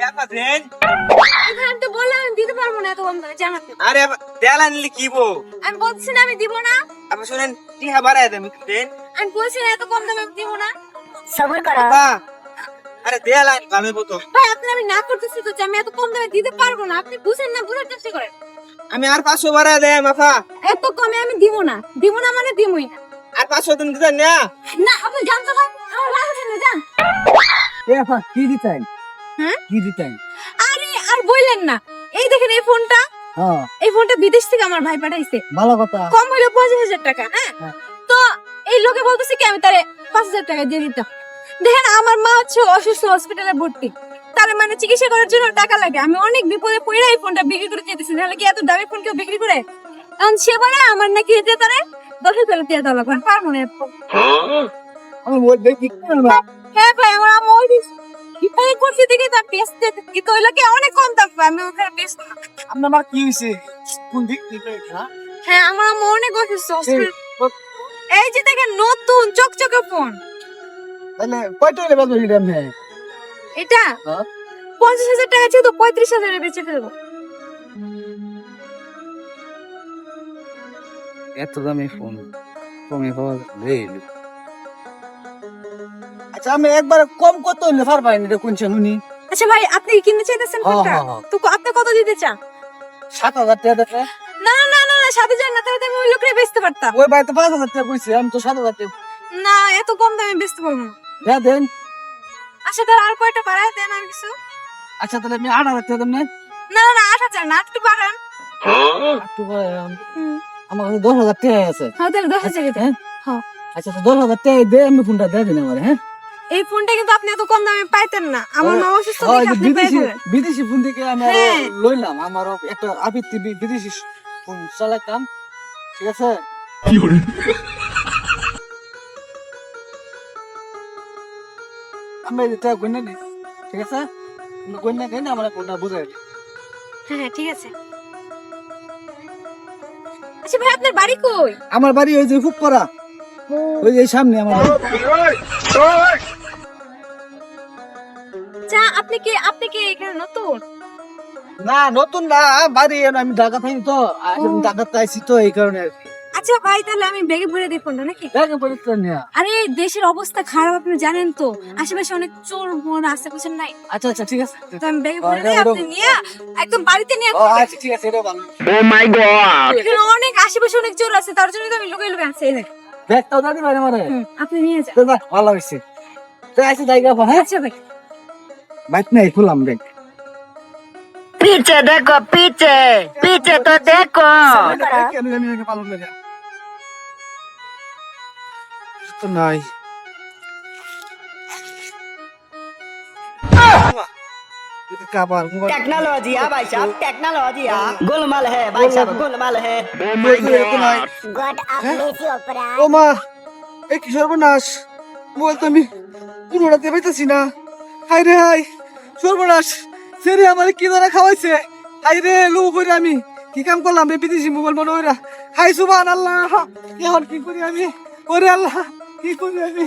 আপা দেন। আমি তো বললাম আমি দিতে পারবো না, এত কম দামে জানাতে। আরে আপা তেল আনলে কি বো? আমি বলছি না আমি দিব না। আপা শুনেন টিহা বাড়ায় দেন দেন। আমি বলছি না এত কম দামে আমি দিব না। আপা আরে তেল আন ভালো তো। ভাই আপনি আমি না করতেছি তো যে আমি এত কম দামে দিতে পারবো না। আপনি বুঝেন না, বুঝার চেষ্টা করেন। আমি আর 500 বাড়ায় দেন আপা। এত কমে আমি দিব না, দিব না মানে দিবই না। আর 500 দিন দিতেন না। না আপনি জান তো ভাই, আমার লাগছে না, জান। এ আপা কি দিতেন? হ্যাঁ কি দিতেন? আরে আর বললেন না, এই দেখেন এই ফোনটা, হ্যাঁ এই ফোনটা বিদেশ থেকে আমার ভাই পাঠাইছে। ভালো কথা। কম হইলো 50,000 টাকা। হ্যাঁ হ্যাঁ। তো এই লোকে বলতেছে কি আমি তারে 5,000 টাকা দিয়ে দিতাম। দেখেন আমার মা হচ্ছে অসুস্থ, হসপিটালে ভর্তি, তার মানে চিকিৎসা করার জন্য টাকা লাগে। আমি অনেক বিপদে পড়ে এই ফোনটা বিক্রি করে দিতেছি, নাহলে কি এত দামি ফোন কেউ বিক্রি করে? এখন সে বলে আমার নাকি এতে তারে 10,000 টাকা দেওয়া লাগবে, পারবো না এত। আমি বলতে কি করবা? হ্যাঁ ভাই আমার আম্মা ওই এই করছে দিকে তার বেচতে কি কইলো কি অনেক কম দাম পায়, আমি ওখানে বেচতে না। আপনার মা কি হইছে? কোন দিক থেকে না? হ্যাঁ আমার আম্মা অনেক অসুস্থ, এই যে দেখেন নতুন চকচকে ফোন। তাহলে কয়টা হইলে বাজে দিতে আপনি? এটা হ্যাঁ 50,000 টাকা ছিল তো 35,000 এ বেচে ফেলবো। এত দামি ফোন কমে পাওয়া যায়? আচ্ছা আমি একবার কম কত হইলে পারবাই না কোন শুনি? আচ্ছা ভাই আপনি কি কিনতে চাইতেছেন হ্যাঁ, ফোনটা? হ্যাঁ, হ্যাঁ। তো আপনি কত দিতে চান? 7,000 টাকা দেখে না না না না, সাথে যান না, তাহলে তো আমি ওই লোকরে বেচতে পারতাম। ওই ভাই তো 5,000 টাকা কইছে, আমি তো 7,000 টাকা না এত কম দামে বেচতে পারবো না। দেন। আচ্ছা তাহলে আর কয়টা বাড়ায় দেন আর কিছু। আচ্ছা তাহলে আমি 8,000 টাকা দেন না? না না 8,000 না, একটু বাড়ান। একটু আমার কাছে 10,000 টাকা আছে। হ্যাঁ তাহলে 10,000 টাকা দেন। হ্যাঁ আচ্ছা তো 10,000 টাকা দিয়ে আমি ফোনটা দিয়ে দিন আমার। হ্যাঁ এই ফোনটা কিন্তু আপনি এত কম দামে পাইতেন না, আমার মা অসুস্থ ওই দেখে যে আপনি পাইতেন। বিদেশি ফোন থেকে আমি হ্যাঁ। লইলাম, আমারও একটা আবৃত্তি বিদেশি ফোন চালাইতাম, ঠিক আছে? আমি এটা গন্যা নেই, ঠিক আছে? গন্যা নেই না, আমার ফোনটা বুঝাই দিই। হ্যাঁ ঠিক আছে। আচ্ছা ভাই আপনার বাড়ি কই? আমার বাড়ি ওই যে ফুকপাড়া, ওই যে সামনে আমার বাড়ি। আচ্ছা আপনি কি এখানে নতুন? না নতুন না, বাড়ি আমি ঢাকা থাকি তো, ঢাকাতে আইছি তো এই কারণে আর কি। আচ্ছা ভাই তাহলে আমি ব্যাগে ভরে দিই ফোনটা নাকি? ঢাকা পরিষ্কার নিয়ে। আরে দেশের অবস্থা খারাপ আপনি জানেন তো, আশেপাশে অনেক চোর মোর আছে, বুঝছেন নাই? আচ্ছা আচ্ছা ঠিক আছে। তো আমি ব্যাগে ভরে দিই, আপনি নিয়ে একদম বাড়িতে নিয়ে ও আচ্ছা ঠিক আছে, এটা ভালো। এখানে অনেক আশেপাশে অনেক চোর আছে, তার জন্য তো আমি লুকিয়ে লুকিয়ে আনছি। এই দেখেন। ব্যাগটাও দাদি ভাই আমার। আপনি নিয়ে যান। তো বাহ, ভালো হয়েছে। তো আইসি জায়গা হ্যাঁ, আচ্ছা ভাই। বাইক নাই খুললাম ব্যাগ। पीछे देखो पीछे पीछे तो देखो আমি পালন করে তো নাই। কাবার মোবাইল टेक्नोलॉजी है भाई साहब टेक्नोलॉजी है गोलमाल है भाई साहब गोलमाल है ও মা, এই কি সর্বনাশ! মোবাইল তো আমি পুরোটাতে পাইতেছি না। হাই রে হাই, সর্বনাশ! সেরে আমার কি ধরা খাওয়াইছে! হাই রে লু করে আমি কি কাম করলাম রে, বিদেশি মোবাইল মনে হয়। হাই সুবহান আল্লাহ, এখন কি করি আমি? ওরে আল্লাহ কি করি আমি?